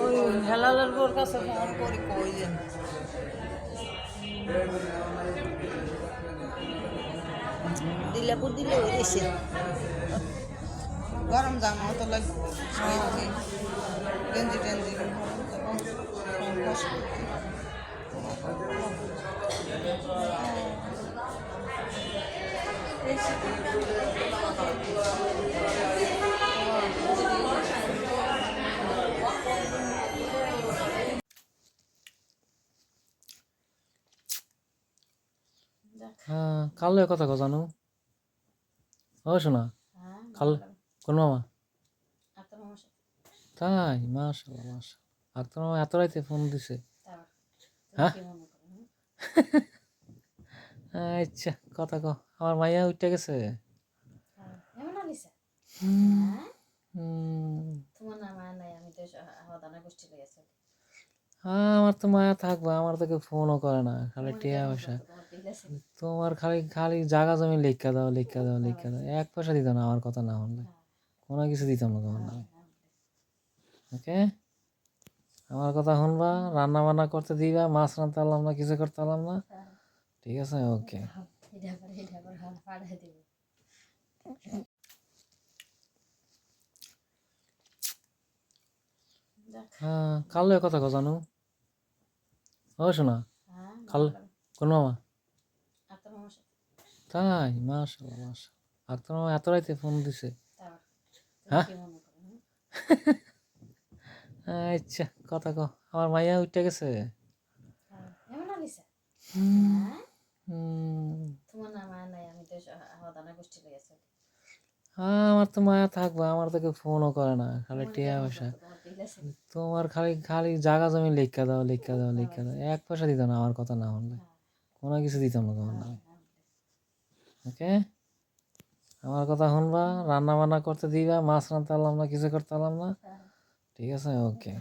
ওই হেলালের বোর কাছে ফোন করি কই যেন দিলাপুর দিলে ওই এসে গরম জামা তো লাগবে গেঞ্জি টেঞ্জি হ্যাঁ কালো কথা কো জানো ও শোনা কাল কোন মামা তাই মাশাআল্লাহ মাশাআল্লাহ আর তোর মামা এত রাইতে ফোন দিছে হ্যাঁ আচ্ছা কথা কো আমার মাইয়া উঠে গেছে আমার তো মায়া থাকবে আমার তো কেউ ফোনও করে না খালি টিয়া পয়সা তোমার খালি খালি জাগা জমি লেখা দাও লেখা দাও লেখা দাও এক পয়সা দিত না আমার কথা না শুনলে কোনো কিছু দিতাম না তোমার নামে ওকে আমার কথা শুনবা রান্না বান্না করতে দিবা মাছ রান্নতে পারলাম না কিছু করতে পারলাম না ঠিক আছে ওকে হ্যাঁ কালো কথা কো জানো ও শোনা কাল কোন মামা তাই মাশাআল্লাহ মাশাআল্লাহ আর তোর মামা এত রাইতে ফোন দিছে হ্যাঁ আচ্ছা কথা কো আমার মাইয়া উঠে গেছে আমার তো মায়া থাকবে আমার তো কেউ ফোনও করে না খালি টিয়া পয়সা তোমার খালি খালি জাগা জমি লেখা দাও লেখা দাও লেখা দাও এক পয়সা দিত না আমার কথা না শুনলে কোনো কিছু দিতাম না তোমার নামে ওকে আমার কথা শুনবা রান্না বান্না করতে দিবা মাছ রান্নতে পারলাম না কিছু করতে পারলাম না ঠিক আছে ওকে